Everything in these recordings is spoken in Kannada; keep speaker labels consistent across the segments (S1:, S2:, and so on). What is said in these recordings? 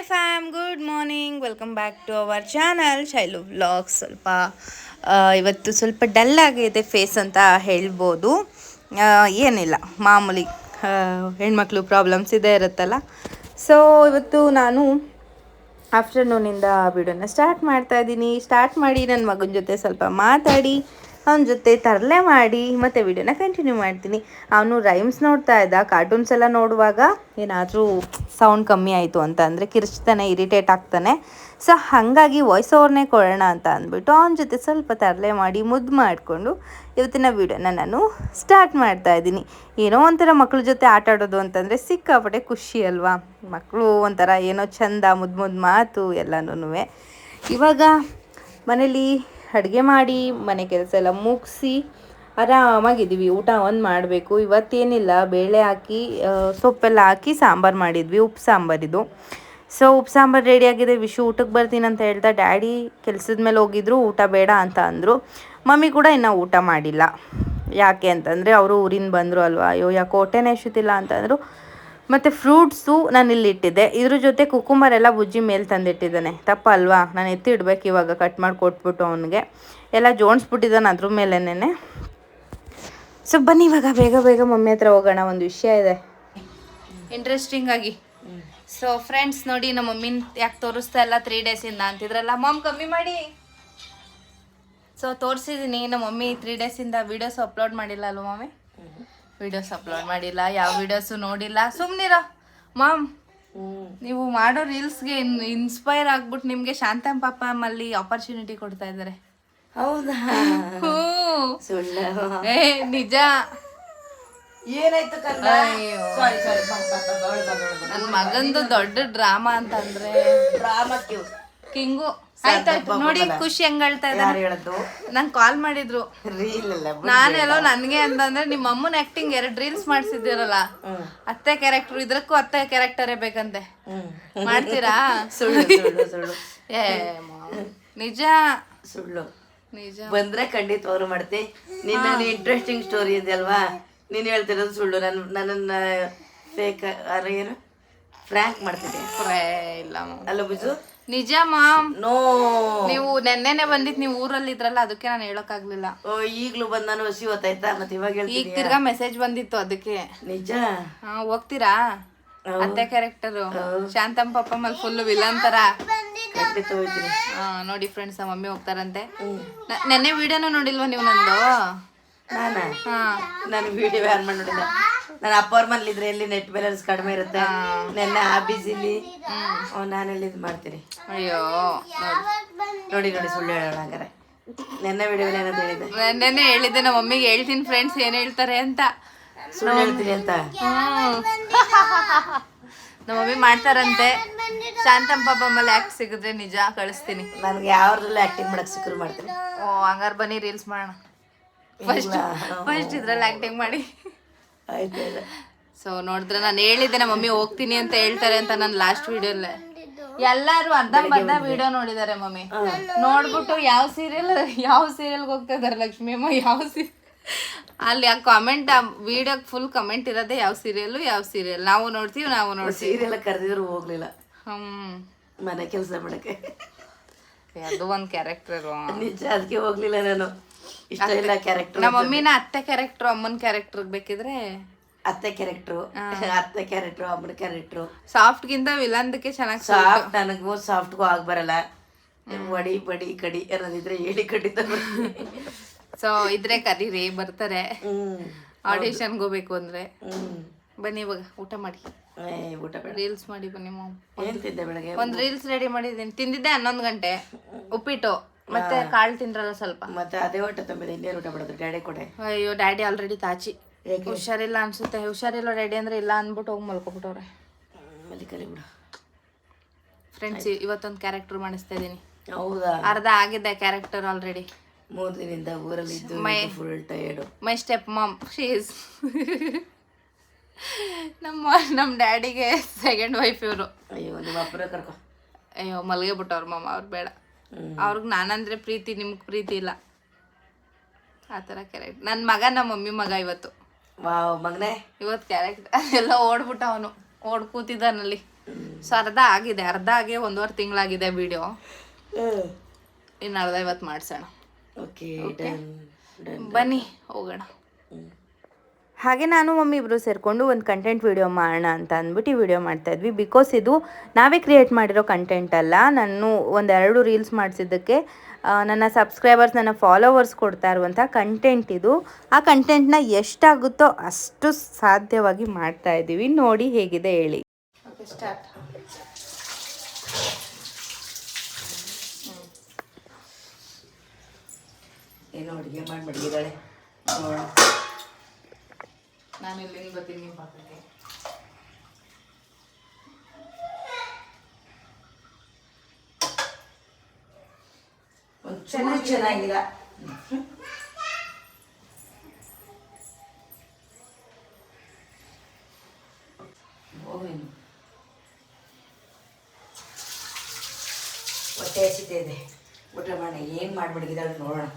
S1: Fam, good morning. Welcome back to our channel Shailu vlogs. ಇವತ್ತು ಸ್ವಲ್ಪ ಡಲ್ ಆಗಿದೆ ಫೇಸ್ ಅಂತ ಹೇಳ್ಬೋದು. ಏನಿಲ್ಲ, ಮಾಮೂಲಿ ಹೆಣ್ಮಕ್ಳು ಪ್ರಾಬ್ಲಮ್ಸ್ ಇದೇ ಇರುತ್ತಲ್ಲ. ಸೊ ಇವತ್ತು ನಾನು ಆಫ್ಟರ್ನೂನಿಂದ ವಿಡಿಯೋನ ಸ್ಟಾರ್ಟ್ ಮಾಡ್ತಾ ಇದ್ದೀನಿ. ಸ್ಟಾರ್ಟ್ ಮಾಡಿ ನನ್ನ ಮಗನ ಜೊತೆ ಸ್ವಲ್ಪ ಮಾತಾಡಿ, ಅವನ ಜೊತೆ ತರಲೆ ಮಾಡಿ ಮತ್ತೆ ವಿಡಿಯೋನ ಕಂಟಿನ್ಯೂ ಮಾಡ್ತೀನಿ. ಅವನು ರೈಮ್ಸ್ ನೋಡ್ತಾ ಇದ್ದ. ಕಾರ್ಟೂನ್ಸ್ ಎಲ್ಲ ನೋಡುವಾಗ ಏನಾದರೂ ಸೌಂಡ್ ಕಮ್ಮಿ ಆಯಿತು ಅಂತ ಅಂದರೆ ಕಿರ್ಚ್ತಾನೆ, ಇರಿಟೇಟ್ ಆಗ್ತಾನೆ. ಸೊ ಹಾಗಾಗಿ ವಾಯ್ಸ್ ಓವರ್ನೇ ಕೊಡೋಣ ಅಂತ ಅಂದ್ಬಿಟ್ಟು ಅವನ ಜೊತೆ ಸ್ವಲ್ಪ ತರಲೆ ಮಾಡಿ ಮುದ್ದು ಮಾಡಿಕೊಂಡು ಇವತ್ತಿನ ವಿಡಿಯೋನ ನಾನು ಸ್ಟಾರ್ಟ್ ಮಾಡ್ತಾ ಇದ್ದೀನಿ. ಏನೋ ಒಂಥರ ಮಕ್ಳ ಜೊತೆ ಆಟ ಆಡೋದು ಅಂತಂದರೆ ಸಿಕ್ಕಾಪಟ್ಟೆ ಖುಷಿ ಅಲ್ವಾ. ಮಕ್ಕಳು ಒಂಥರ ಏನೋ ಚಂದ, ಮುದ್ದು ಮುದ್ದು ಮಾತು ಎಲ್ಲನೂ. ಇವಾಗ ಮನೇಲಿ ಅಡುಗೆ ಮಾಡಿ ಮನೆ ಕೆಲಸ ಎಲ್ಲ ಮುಗಿಸಿ ಆರಾಮಾಗಿದ್ದೀವಿ. ಊಟ ಒಂದು ಮಾಡಬೇಕು. ಇವತ್ತೇನಿಲ್ಲ, ಬೇಳೆ ಹಾಕಿ ಸೊಪ್ಪೆಲ್ಲ ಹಾಕಿ ಸಾಂಬಾರು ಮಾಡಿದ್ವಿ, ಉಪ್ಪು ಸಾಂಬಾರಿದು. ಸೊ ಉಪ್ಪು ಸಾಂಬಾರು ರೆಡಿಯಾಗಿದೆ. ವಿಶು ಊಟಕ್ಕೆ ಬರ್ತೀನಿ ಅಂತ ಹೇಳ್ತಾ ಡ್ಯಾಡಿ ಕೆಲಸದ ಮೇಲೆ ಹೋಗಿದ್ರು, ಊಟ ಬೇಡ ಅಂತ ಅಂದರು. ಮಮ್ಮಿ ಕೂಡ ಇನ್ನೂ ಊಟ ಮಾಡಿಲ್ಲ. ಯಾಕೆ ಅಂತಂದರೆ ಅವರು ಊರಿಂದ ಬಂದರು ಅಲ್ವಾ. ಅಯ್ಯೋ ಯಾಕೆ ಹೊಟ್ಟೆನೇ ಎಷ್ಟುತ್ತಿಲ್ಲ ಅಂತಂದರು. ಮತ್ತು ಫ್ರೂಟ್ಸು ನಾನು ಇಲ್ಲಿ ಇಟ್ಟಿದ್ದೆ, ಇದ್ರ ಜೊತೆ ಕುಕುಂಬರ್ ಎಲ್ಲ ಬುಜ್ಜಿ ಮೇಲೆ ತಂದಿಟ್ಟಿದ್ದಾನೆ. ತಪ್ಪ ಅಲ್ವಾ, ನಾನು ಎತ್ತಿ ಇಡ್ಬೇಕು ಇವಾಗ. ಕಟ್ ಮಾಡಿ ಕೊಟ್ಬಿಟ್ಟು ಅವನಿಗೆ ಎಲ್ಲ ಜೋಡಿಸ್ಬಿಟ್ಟಿದ್ದಾನೆ ಅದ್ರ ಮೇಲೇನೆ. ಸೊ ಬನ್ನಿ ಇವಾಗ ಬೇಗ ಬೇಗ ಮಮ್ಮಿ ಹತ್ರ ಹೋಗೋಣ. ಒಂದು ವಿಷಯ ಇದೆ ಇಂಟ್ರೆಸ್ಟಿಂಗ್ ಆಗಿ. ಸೊ ಫ್ರೆಂಡ್ಸ್ ನೋಡಿ, ನಮ್ಮ ಮಮ್ಮಿನ ಯಾಕೆ ತೋರಿಸ್ತಾ ಇಲ್ಲ 3 ಡೇಸಿಂದ ಅಂತಿದ್ರಲ್ಲ. ಮಾಮ್ ಕಮ್ಮಿ ಮಾಡಿ. ಸೊ ತೋರಿಸಿದ್ದೀನಿ, ನಮ್ಮ ಮಮ್ಮಿ 3 ಡೇಸಿಂದ ವೀಡಿಯೋಸ್ ಅಪ್ಲೋಡ್ ಮಾಡಿಲ್ಲ ಅಲ್ವ ಮಮ್ಮಿ? ವೀಡಿಯೋಸ್ ಅಪ್ಲೋಡ್ ಮಾಡಿಲ್ಲ, ಯಾವ ವೀಡಿಯೋಸು ನೋಡಿಲ್ಲ. ಸುಮ್ಮನಿರೋ ಮಾಮ್. ನೀವು ಮಾಡೋ ರೀಲ್ಸ್ಗೆ ಇನ್ಸ್ಪೈರ್ ಆಗ್ಬಿಟ್ಟು ನಿಮಗೆ ಶಾಂತಮ್ ಪಾಪ ಅಲ್ಲಿ ಆಪರ್ಚುನಿಟಿ ಕೊಡ್ತಾ ಇದ್ದಾರೆ.
S2: ಹೌದಾ?
S1: ಏ ನಿಜ.
S2: ಏನಾಯ್ತು?
S1: ನನ್ನ ಮಗಂದು ದೊಡ್ಡ ಡ್ರಾಮಾ ಅಂತಂದ್ರೆ ಕಿಂಗು. ಆಯ್ತಾಯ್ತು ನೋಡಿ, ಖುಷಿ ಹೆಂಗ್ ಹೇಳ್ತಾ ಇದ್ದಾರೆ. ನಂಗೆ ಕಾಲ್ ಮಾಡಿದ್ರು, ನಾನೆಲ್ಲೋ ನನಗೆ ಅಂತಂದ್ರೆ ನಿಮ್ಮ ಅಮ್ಮನ ಆಕ್ಟಿಂಗ್ 2 ರೀಲ್ಸ್ ಮಾಡಿಸಿದ್ದೀರಲ್ಲ, ಅತ್ತೆ ಕ್ಯಾರೆಕ್ಟರ್, ಇದ್ರಕ್ಕೂ ಅತ್ತೆ ಕ್ಯಾರೆಕ್ಟರೇ ಬೇಕಂತೆ. ಮಾಡ್ತೀರಾ? ಏ ನಿಜ
S2: ಸುಳ್ಳು
S1: ನಿಜ.
S2: ಬಂದ್ರೆ ಖಂಡಿತವಾಗ್ರು ಮಾಡ್ತಿ. ನಿನ್ನ ಇಂಟ್ರೆಸ್ಟಿಂಗ್ ಸ್ಟೋರಿ ಇದೆ ಅಲ್ವಾ, ನೀನ್ ಹೇಳ್ತಿರೋದು ಸುಳ್ಳು. ನನ್ನನ್ನ ಫೇಕ್ ಏನು ಫ್ರ್ಯಾಂಕ್ ಮಾಡ್ತಿದ್ದೆ
S1: ಇಲ್ಲ
S2: ಅಲ್ಲ ಬುಜು?
S1: ನಿಜ ಮಾಮ್.
S2: ನೋ,
S1: ನೀವು ನೆನ್ನೆನೆ ಬಂದಿದ್, ನೀವು ಊರಲ್ಲಿ ಇದ್ರಲ್ಲ, ಅದಕ್ಕೆ ನಾನು ಹೇಳೋಕ್ಕಾಗ್ಲಿಲ್ಲ.
S2: ಈಗ್ಲೂ ಬಂದ್ ನಾನು ಹಸಿ ಹೊತ್ತಾಯ್ತಾ, ಮತ್ತೆ ಇವಾಗ
S1: ಈಗ ತಿರ್ಗಾ ಮೆಸೇಜ್ ಬಂದಿತ್ತು ಅದಕ್ಕೆ.
S2: ನಿಜ?
S1: ಹೋಗ್ತೀರಾ? ಅತ್ತೆ ಕ್ಯಾರೆಕ್ಟರ್ ಶಾಂತಮ್ ಪಾಪ ಮಲ್ ಫುಲ್ ವಿಲನ್ ತರ.
S2: ಖಂಡಿತ ಹೋಗ್ತೀನಿ.
S1: ನೋಡಿ ಫ್ರೆಂಡ್ಸ್, ಮಮ್ಮಿ ಹೋಗ್ತಾರಂತೆ. ನೆನ್ನೆ ವಿಡಿಯೋನು ನೋಡಿಲ್ವಾ ನೀವು ನಂದು?
S2: ನಾನು ವಿಡಿಯೋ ಆನ್ ಮಾಡಿ ನೋಡಿಲ್ಲ. ನಾನು ಅಪ್ಪ ಅವ್ರ ಮನೇಲಿ ಇದ್ರೆ ಎಲ್ಲಿ ನೆಟ್ ಬ್ಯಾಲೆನ್ಸ್ ಕಡಿಮೆ ಇರುತ್ತೆ. ನೆನ್ನೆ ಆ ಬಿಸಿಲಿ ನಾನೆಲ್ಲಿ ಇದು ಮಾಡ್ತೀನಿ.
S1: ಅಯ್ಯೋ
S2: ನೋಡಿ ನೋಡಿ, ಸುಳ್ಳು ಹೇಳೋಣ ಹಂಗಾರೆ. ನೆನ್ನೆ ವಿಡಿಯೋ ಏನಂತ ಹೇಳಿದ್ದೆ?
S1: ನೆನ್ನೆ ಹೇಳಿದ್ದೆ ನಮ್ಮ ಮಮ್ಮಿಗೆ, ಹೇಳ್ತೀನಿ ಫ್ರೆಂಡ್ಸ್ ಏನ್ ಹೇಳ್ತಾರೆ ಅಂತ.
S2: ಸುಳ್ಳು ಹೇಳ್ತೀನಿ ಅಂತ
S1: ನಮ್ಮ ಮಮ್ಮಿ ಮಾಡ್ತಾರಂತೆ. ಶಾಂತಮ್ ಪಾಪ ಮೇಲೆ ಆಕ್ಟ್ ಸಿಗಿದ್ರೆ ನಿಜ ಕಳಿಸ್ತೀನಿ.
S2: ನನ್ಗೆ ಯಾವ್ದ್ರಲ್ಲೂ ಆಕ್ಟಿಂಗ್ ಮಾಡಕ್ ಸಿಕ್ಕರು ಮಾಡ್ತೀನಿ.
S1: ಹಂಗಾರೆ ಬನ್ನಿ ರೀಲ್ಸ್ ಮಾಡೋಣ. ಫಸ್ಟ್ ಇದ್ರಲ್ಲಿ ಆಕ್ಟಿಂಗ್ ಮಾಡಿ.
S2: ಆಯ್ತು.
S1: ಸೊ ನೋಡಿದ್ರೆ ನಾನು ಹೇಳಿದ್ದೆ ನಮ್ಮ ಮಮ್ಮಿ ಹೋಗ್ತೀನಿ ಅಂತ ಹೇಳ್ತಾರೆ ಅಂತ. ನಾನು ಲಾಸ್ಟ್ ವಿಡಿಯೋಲ್ಲೇ ಎಲ್ಲಾರು ಅರ್ಧಂಬರ್ಧ ವಿಡಿಯೋ ನೋಡಿದ್ದಾರೆ ಮಮ್ಮಿ. ನೋಡ್ಬಿಟ್ಟು ಯಾವ ಸೀರಿಯಲ್ಗೆ ಹೋಗ್ತಾ ಇದಾರೆ ಲಕ್ಷ್ಮಿ ಅಮ್ಮ, ಯಾವ ಅಲ್ಲಿ ಆ ಕಾಮೆಂಟ್, ಆ ವಿಡಿಯೋಗೆ ಫುಲ್ ಕಮೆಂಟ್ ಇರೋದೇ ಯಾವ ಸೀರಿಯಲ್ ನಾವು ನೋಡ್ತೀವಿ.
S2: ಸೀರಿಯಲ್ ಕರೆದಿದ್ರು ಹೋಗ್ಲಿಲ್ಲ. ಮನೆ ಕೆಲಸ ಮಾಡಕ್ಕೆ
S1: ಅದು ಒಂದು ಕ್ಯಾರೆಕ್ಟರ್
S2: ನಿಜ, ಅದಕ್ಕೆ ಹೋಗ್ಲಿಲ್ಲ ನಾನು. ಇಷ್ಟ ಇಲ್ಲ ಕ್ಯಾರೆಕ್ಟರ್.
S1: ನಮ್ಮ ಮಮ್ಮಿನ ಅತ್ತೆ ಕ್ಯಾರೆಕ್ಟರ್, ಅಮ್ಮನ ಕ್ಯಾರೆಕ್ಟರ್ ಬೇಕಿದ್ರೆ
S2: ಅತ್ತೆ ಕ್ಯಾರೆಕ್ಟ್ರು, ಅಮ್ಮನ ಕ್ಯಾರೆಕ್ಟ್ರು.
S1: ಸಾಫ್ಟ್ಗಿಂತ ವಿಲನ್ದಕ್ಕೆ ಚೆನ್ನಾಗಿ.
S2: ಸಾಫ್ಟ್ ನನಗೂ ಸಾಫ್ಟ್ಗೂ ಆಗ ಬರಲ್ಲ. ಬಡಿ ಬಡಿ ಕಡಿ ಅನ್ನೋದಿದ್ರೆ ಹೇಳಿ ಖಂಡಿತ.
S1: ಸೊ ಇದ್ರೆ ಕರೀರಿ, ಬರ್ತಾರೆ. ಆಡಿಷನ್ಗೆ ಹೋಗ್ಬೇಕು ಅಂದ್ರೆ ಬನ್ನಿ. ಇವಾಗ ಊಟ ಮಾಡಿ,
S2: ಊಟ
S1: ರೀಲ್ಸ್ ಮಾಡಿ ಬನ್ನಿ.
S2: ಏನ್ ತಿಂದೆ ಬೆಳಗ್ಗೆ?
S1: ಒಂದು ರೀಲ್ಸ್ ರೆಡಿ ಮಾಡಿದ್ದೀನಿ. ತಿಂದಿದ್ದೆ 11 ಗಂಟೆ. ಉಪ್ಪಿಟ್ಟು ಮತ್ತೆ ಕಾಳು ತಿಂದ್ರಲ್ಲ ಸ್ವಲ್ಪ.
S2: ಮತ್ತೆ ಅದೇ ಊಟ ತುಂಬಿದೆ. ಇನ್ನೇನು ಊಟ ಮಾಡೋದು? ಡ್ಯಾಡಿ ಕೊಡೆ.
S1: ಅಯ್ಯೋ ಡ್ಯಾಡಿ ಆಲ್ರೆಡಿ ತಾಚಿ, ಹುಷಾರಿಲ್ಲ ಅನ್ಸುತ್ತೆ. ಹುಷಾರಿಲ್ಲ ಡ್ಯಾಡಿ ಅಂದ್ರೆ ಇಲ್ಲ ಅಂದ್ಬಿಟ್ಟು ಹೋಗಿ ಮಲ್ಕೊಬಿಟ್ಟವ್ರೆ.
S2: ಮಲ್ಲಿಕಲಿ ಬಿಡು.
S1: ಫ್ರೆಂಡ್ಸ್, ಇವತ್ತೊಂದು ಕ್ಯಾರೆಕ್ಟರ್ ಮಾಡಿಸ್ತಾ ಇದ್ದೀನಿ.
S2: ಹೌದಾ?
S1: ಅರ್ಧ ಆಗಿದೆ ಕ್ಯಾರೆಕ್ಟರ್ ಆಲ್ರೆಡಿ.
S2: 3 ದಿನದಿಂದ ಊರಲ್ಲಿ ಇದ್ದು ಫುಲ್ ಟಯರ್ಡ್.
S1: ಮೈ ಸ್ಟೆಪ್ ಮಾಮ್ ಶೀಸ್. ನಮ್ಮ ಡ್ಯಾಡಿಗೆ ಸೆಕೆಂಡ್ ವೈಫ್ ಇವರು.
S2: ಅಯ್ಯೋ ನಿಮ್ಮ ಅಪ್ಪರ ಕರ್ಕೊ.
S1: ಅಯ್ಯೋ ಮಲ್ಗೆ ಬಿಟ್ಟವ್ರು ಮಾಮ, ಅವ್ರು ಬೇಡ. ಅವ್ರಿಗೆ ನಾನಂದ್ರೆ ಪ್ರೀತಿ, ನಿಮ್ಗೆ ಪ್ರೀತಿ ಇಲ್ಲ. ಆ ಥರ ಕ್ಯಾರೆಕ್ಟರ್. ನನ್ನ ಮಗ, ನಮ್ಮ ಮಮ್ಮಿ ಮಗ ಇವತ್ತು.
S2: ವಾವ್ ಮಗನೇ,
S1: ಇವತ್ತು ಕ್ಯಾರೆಕ್ಟರ್ ಎಲ್ಲ ಓಡ್ಬಿಟ್ಟ. ಅವನು ಓಡ್ ಕೂತಿದ್ದಾನಲ್ಲಿ. ಸೊ ಅರ್ಧ ಆಗಿದೆ, ಅರ್ಧ ಆಗಿ 1.5 ತಿಂಗಳಾಗಿದೆ ವಿಡಿಯೋ. ಇನ್ನು ಅರ್ಧ ಇವತ್ತು ಮಾಡಿಸೋಣ.
S2: Okay done.
S1: ಬನ್ನಿ ಹೋಗೋಣ. ಹಾಗೆ ನಾನು ಮಮ್ಮಿ ಇಬ್ಬರು ಸೇರಿಕೊಂಡು ಒಂದು ಕಂಟೆಂಟ್ ವಿಡಿಯೋ ಮಾಡೋಣ ಅಂತ ಅಂದ್ಬಿಟ್ಟು ಈ ವಿಡಿಯೋ ಮಾಡ್ತಾಯಿದ್ವಿ. ಬಿಕಾಸ್ ಇದು ನಾವೇ ಕ್ರಿಯೇಟ್ ಮಾಡಿರೋ ಕಂಟೆಂಟ್ ಅಲ್ಲ. ನಾನು 1-2 ರೀಲ್ಸ್ ಮಾಡಿಸಿದ್ದಕ್ಕೆ ನನ್ನ ಸಬ್ಸ್ಕ್ರೈಬರ್ಸ್, ನನ್ನ ಫಾಲೋವರ್ಸ್ ಕೊಡ್ತಾ ಇರುವಂಥ ಕಂಟೆಂಟ್ ಇದು. ಆ ಕಂಟೆಂಟ್ನ ಎಷ್ಟಾಗುತ್ತೋ ಅಷ್ಟು ಸಾಧ್ಯವಾಗಿ ಮಾಡ್ತಾಯಿದ್ದೀವಿ. ನೋಡಿ ಹೇಗಿದೆ ಹೇಳಿ. Okay, start.
S2: ಏನೋ ಅಡುಗೆ ಮಾಡಿ ಮಡಗಿದ್ದಾಳೆ ನೋಡೋಣ.
S1: ನಾನು ಇಲ್ಲಿಂದ ಬರ್ತೀನಿ ನಿಮ್ಮ ಪಾತ್ರೆಗೆ.
S2: ಒಂಚೂರು ಚೆನ್ನಾಗಿಲ್ಲ. ಹೊಟ್ಟೆ ಹಸಿತಾ ಇದೆ, ಊಟ ಮಾಡೋಣ. ಏನು ಮಾಡಿ ಮಡಗಿದ್ದಾಳೆ ನೋಡೋಣ.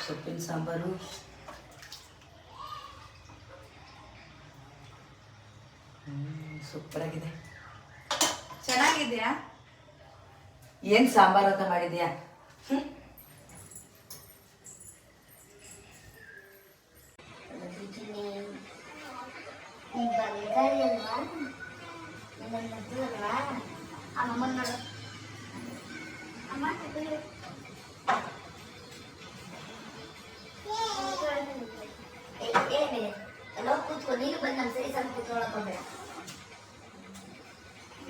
S2: ಸೊಪ್ಪಿನ ಸಾಂಬಾರು, ಸೂಪರ್ ಆಗಿದೆ.
S1: ಚೆನ್ನಾಗಿದೆಯಾ?
S2: ಏನು ಸಾಂಬಾರು ಅಂತ ಮಾಡಿದ್ಯಾ?
S3: ಎಲ್ಲ ಕೂತ್ಕೊ, ನೀನು ಬಂದು ನಮ್ಮ ಸರಿ ಸಣ್ಣ ಕೂತ್ಕೊಳ್ಳೋಕೋಬೇಡ.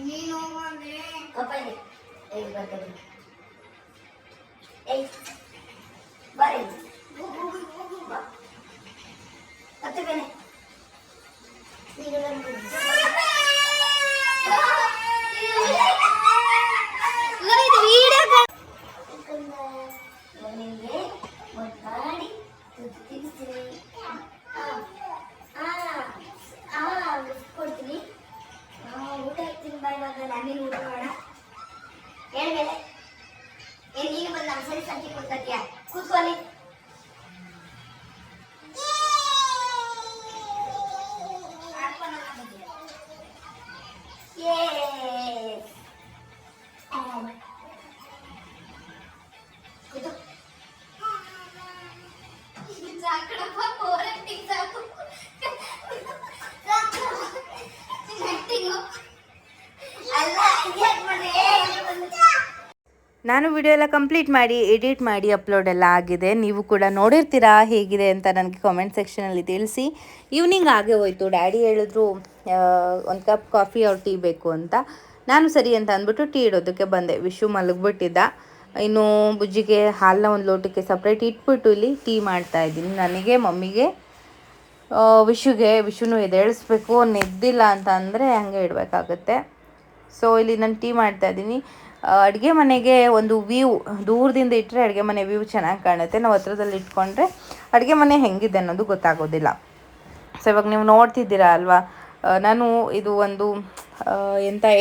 S3: ನೀನು ಕಪ್ಪಲ್ಲಿ ಬರ್ತೀನಿ. ಏಯ್ ಬಾರಿ ಮತ್ತೆ ಬೇನೆ ನಿಮಗೆ ಮಾಡಿ ತಿನ್ನಿಸ್ತೀನಿ, ಕೊಡ್ತೀನಿ. ಊಟ ಇರ್ತೀನಿ ಬಾ. ಇವಾಗ ನಾನೇನು ಊಟ ಮಾಡ ಹೇಳ್ಮೇಲೆ ಏನ್ ನೀನು ಬಂದು ನಮ್ಮ ಸರಿ ಸಂಜೆ ಕೊಡ್ತೀಯ? ಕೂತ್ಕೊಳ್ಳಿ.
S1: ನಾನು ವಿಡಿಯೋ ಎಲ್ಲ ಕಂಪ್ಲೀಟ್ ಮಾಡಿ ಎಡಿಟ್ ಮಾಡಿ ಅಪ್ಲೋಡ್ ಎಲ್ಲ ಆಗಿದೆ. ನೀವು ಕೂಡ ನೋಡಿರ್ತೀರಾ ಹೇಗಿದೆ ಅಂತ ನನಗೆ ಕಾಮೆಂಟ್ ಸೆಕ್ಷನಲ್ಲಿ ತಿಳಿಸಿ. ಈವ್ನಿಂಗ್ ಆಗೇ ಹೋಯ್ತು. ಡ್ಯಾಡಿ ಹೇಳಿದ್ರು 1 ಕಪ್ ಕಾಫಿ ಅವ್ರು ಟೀ ಬೇಕು ಅಂತ. ನಾನು ಸರಿ ಅಂತ ಅಂದ್ಬಿಟ್ಟು ಟೀ ಇಡೋದಕ್ಕೆ ಬಂದೆ. ವಿಶು ಮಲಗಿಬಿಟ್ಟಿದ್ದ. ಇನ್ನು ಬುಜ್ಜಿಗೆ ಹಾಲನ್ನ ಒಂದು ಲೋಟಕ್ಕೆ ಸಪ್ರೇಟ್ ಇಟ್ಬಿಟ್ಟು ಇಲ್ಲಿ ಟೀ ಮಾಡ್ತಾಯಿದ್ದೀನಿ. ನನಗೆ, ಮಮ್ಮಿಗೆ, ವಿಶುನು ಎದ್ದೇಳಿಸ್ಬೇಕು. ಎದ್ದಿಲ್ಲ ಅಂತ ಅಂದರೆ ಹಂಗೆ ಇಡಬೇಕಾಗತ್ತೆ. ಸೊ ಇಲ್ಲಿ ನಾನು ಟೀ ಮಾಡ್ತಾಯಿದ್ದೀನಿ. ಅಡುಗೆ ಮನೆಗೆ ಒಂದು ವ್ಯೂ ದೂರದಿಂದ ಇಟ್ಟರೆ ಅಡುಗೆ ಮನೆ ವ್ಯೂ ಚೆನ್ನಾಗಿ ಕಾಣುತ್ತೆ. ನಾವು ಹತ್ರದಲ್ಲಿ ಇಟ್ಕೊಂಡ್ರೆ ಅಡುಗೆ ಮನೆ ಹೆಂಗಿದೆ ಅನ್ನೋದು ಗೊತ್ತಾಗೋದಿಲ್ಲ. ಸೊ ಇವಾಗ ನೀವು ನೋಡ್ತಿದ್ದೀರಾ ಅಲ್ವಾ, ನಾನು ಇದು ಒಂದು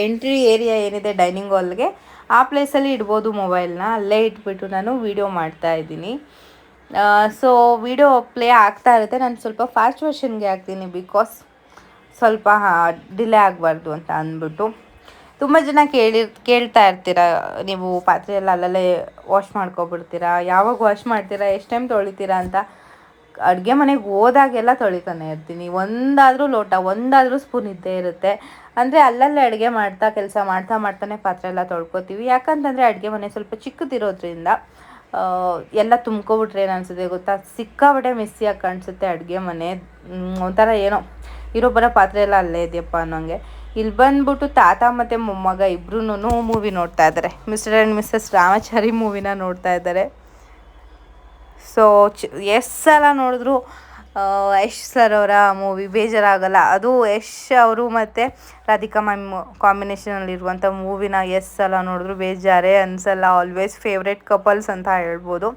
S1: ಎಂಟ್ರಿ ಏರಿಯಾ ಏನಿದೆ ಡೈನಿಂಗ್ ಹಾಲ್ಗೆ, ಆ ಪ್ಲೇಸಲ್ಲಿ ಇಡ್ಬೋದು ಮೊಬೈಲ್ನ. ಅಲ್ಲೇ ಇಟ್ಬಿಟ್ಟು ನಾನು ವೀಡಿಯೋ ಮಾಡ್ತಾಯಿದ್ದೀನಿ. ಸೊ ವಿಡಿಯೋ ಪ್ಲೇ ಆಗ್ತಾ ಇರುತ್ತೆ. ನಾನು ಸ್ವಲ್ಪ ಫಾಸ್ಟ್ ವರ್ಷನ್ಗೆ ಹಾಕ್ತೀನಿ, ಬಿಕಾಸ್ ಸ್ವಲ್ಪ ಡಿಲೇ ಆಗಬಾರ್ದು ಅಂತ ಅಂದ್ಬಿಟ್ಟು. ತುಂಬ ಜನ ಕೇಳ್ತಾ ಇರ್ತೀರ, ನೀವು ಪಾತ್ರೆ ಎಲ್ಲ ಅಲ್ಲಲ್ಲೇ ವಾಶ್ ಮಾಡ್ಕೊಬಿಡ್ತೀರಾ, ಯಾವಾಗ ವಾಶ್ ಮಾಡ್ತೀರಾ, ಎಷ್ಟು ಟೈಮ್ ತೊಳಿತೀರಾ ಅಂತ. ಅಡುಗೆ ಮನೆಗೆ ಹೋದಾಗೆಲ್ಲ ತೊಳಿತಾನೆ ಇರ್ತೀನಿ. ಒಂದಾದರೂ ಲೋಟ, ಒಂದಾದರೂ ಸ್ಪೂನ್ ಇದ್ದೇ ಇರುತ್ತೆ. ಅಂದರೆ ಅಲ್ಲಲ್ಲೇ ಅಡುಗೆ ಕೆಲಸ ಮಾಡ್ತಾನೆ ಪಾತ್ರೆ ಎಲ್ಲ ತೊಳ್ಕೊತೀವಿ. ಯಾಕಂತಂದರೆ ಅಡುಗೆ ಮನೆ ಸ್ವಲ್ಪ ಚಿಕ್ಕದಿರೋದ್ರಿಂದ ಎಲ್ಲ ತುಂಬ್ಕೊಬಿಟ್ರೆ ಏನು ಅನಿಸುತ್ತೆ ಗೊತ್ತಾ, ಸಿಕ್ಕಾಬಟ್ಟೆ ಮೆಸ್ಸಿಯಾಗಿ ಕಾಣಿಸುತ್ತೆ ಅಡುಗೆ ಮನೆ. ಒಂಥರ ಏನೋ ಇರೋ ಬರೋ ಪಾತ್ರೆ ಎಲ್ಲ ಅಲ್ಲೇ ಇದೆಯಪ್ಪ ಅನ್ನೋಂಗೆ. ಇಲ್ಲಿ ಬಂದ್ಬಿಟ್ಟು ತಾತ ಮತ್ತು ಮೊಮ್ಮಗ ಇಬ್ಬರೂ ಮೂವಿ ನೋಡ್ತಾ ಇದ್ದಾರೆ. ಮಿಸ್ಟರ್ ಆ್ಯಂಡ್ ಮಿಸ್ಸಸ್ ರಾಮಾಚಾರಿ ಮೂವಿನ ನೋಡ್ತಾ ಇದ್ದಾರೆ. ಸೊ ಎಷ್ಟು ಸಲ ನೋಡಿದ್ರು ಯಶ್ ಸರ್ ಅವರ ಮೂವಿ ಬೇಜಾರಾಗಲ್ಲ. ಅದು ಯಶ್ ಅವರು ಮತ್ತು ರಾಧಿಕಾ ಮ್ಯಾಮ್ ಕಾಂಬಿನೇಷನಲ್ಲಿರುವಂಥ ಮೂವಿನ ಎಷ್ಟು ಸಲ ನೋಡಿದ್ರು ಬೇಜಾರೇ ಅನಿಸಲ್ಲ. ಆಲ್ವೇಸ್ ಫೇವ್ರೆಟ್ ಕಪಲ್ಸ್ ಅಂತ ಹೇಳ್ಬೋದು.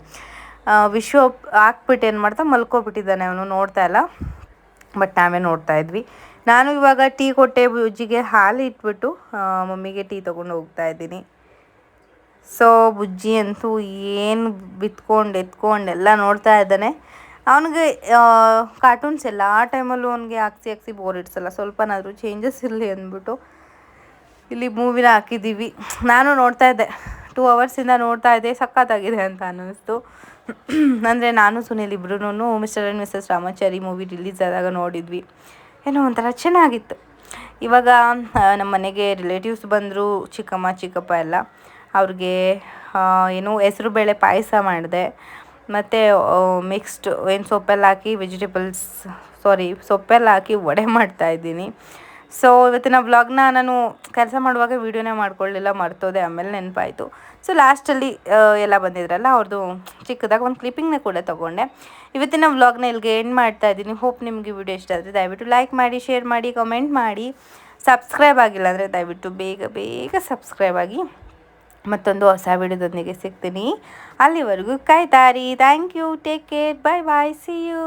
S1: ವಿಶ್ವ ಹಾಕ್ಬಿಟ್ಟು ಏನು ಮಾಡ್ತಾ ಮಲ್ಕೊಬಿಟ್ಟಿದ್ದಾನೆ, ಅವನು ನೋಡ್ತಾ ಇಲ್ಲ. ಬಟ್ ನಾವೇ ನೋಡ್ತಾ ಇದ್ವಿ. ನಾನು ಇವಾಗ ಟೀ ಕೊಟ್ಟೆ, ಬುಜ್ಜಿಗೆ ಹಾಲು ಇಟ್ಬಿಟ್ಟು ಮಮ್ಮಿಗೆ ಟೀ ತೊಗೊಂಡು ಹೋಗ್ತಾ ಇದ್ದೀನಿ. ಸೊ ಬುಜ್ಜಿ ಅಂತೂ ಏನು ಬಿತ್ಕೊಂಡು ಎತ್ಕೊಂಡು ಎಲ್ಲ ನೋಡ್ತಾ ಇದ್ದಾನೆ. ಅವನಿಗೆ ಕಾರ್ಟೂನ್ಸ್ ಎಲ್ಲ ಆ ಟೈಮಲ್ಲೂ ಅವನಿಗೆ ಹಾಕ್ಸಿ ಬೋರ್ ಇಡ್ಸಲ್ಲ, ಸ್ವಲ್ಪನಾದರೂ ಚೇಂಜಸ್ ಇರಲಿ ಅಂದ್ಬಿಟ್ಟು ಇಲ್ಲಿ ಮೂವಿನ ಹಾಕಿದ್ದೀವಿ. ನಾನು ನೋಡ್ತಾ ಇದ್ದೆ, 2 ಅವರ್ಸಿಂದ ನೋಡ್ತಾ ಇದ್ದೆ, ಸಖತ್ತಾಗಿದೆ ಅಂತ ಅನ್ನಿಸ್ತು. ಅಂದರೆ ನಾನು ಸುನೀಲ್ ಇಬ್ರೂ mister and Mrs Ramachari movie release ಆದಾಗ ನೋಡಿದ್ವಿ. ಏನೋ ಒಂಥರ ಚೆನ್ನಾಗಿತ್ತು. ಇವಾಗ ನಮ್ಮ ಮನೆಗೆ ರಿಲೇಟಿವ್ಸ್ ಬಂದರು, ಚಿಕ್ಕಮ್ಮ ಚಿಕ್ಕಪ್ಪ ಎಲ್ಲ. ಅವ್ರಿಗೆ ಏನು ಹೆಸ್ರು ಬೇಳೆ ಪಾಯಸ ಮಾಡಿದೆ, ಮತ್ತು ಮಿಕ್ಸ್ಡ್ ಏನು ಸೊಪ್ಪೆಲ್ಲ ಹಾಕಿ ಸೊಪ್ಪೆಲ್ಲ ಹಾಕಿ ವಡೆ ಮಾಡ್ತಾಯಿದ್ದೀನಿ. ಸೊ ಇವತ್ತಿನ ವ್ಲಾಗ್ನ ನಾನು ಕೆಲಸ ಮಾಡುವಾಗ ವೀಡಿಯೋನೇ ಮಾಡ್ಕೊಳ್ಳಿಲ್ಲ, ಮರ್ತೋದೆ, ಆಮೇಲೆ ನೆನಪಾಯಿತು. ಸೊ ಲಾಸ್ಟಲ್ಲಿ ಎಲ್ಲ ಬಂದಿದ್ರಲ್ಲ ಅವ್ರದ್ದು ಚಿಕ್ಕದಾಗಿ ಒಂದು ಕ್ಲಿಪ್ಪಿಂಗ್ನ ಕೂಡ ತೊಗೊಂಡೆ. ಇವತ್ತಿನ ವ್ಲಾಗ್ನ ಇಲ್ಲಿಗೆ ಎಂಡ್ ಮಾಡ್ತಾಯಿದ್ದೀನಿ. ಹೋಪ್ ನಿಮಗೆ ವಿಡಿಯೋ ಇಷ್ಟ ಆದರೆ ದಯವಿಟ್ಟು ಲೈಕ್ ಮಾಡಿ, ಶೇರ್ ಮಾಡಿ, ಕಮೆಂಟ್ ಮಾಡಿ. ಸಬ್ಸ್ಕ್ರೈಬ್ ಆಗಿಲ್ಲ ಅಂದರೆ ದಯವಿಟ್ಟು ಬೇಗ ಸಬ್ಸ್ಕ್ರೈಬ್ ಆಗಿ. ಮತ್ತೊಂದು ಹೊಸ ವಿಡಿಯೋದೊಂದಿಗೆ ಸಿಗ್ತೀನಿ. ಅಲ್ಲಿವರೆಗೂ ಕಾಯ್ತಾರಿ. Thank you, take care, bye bye, see you.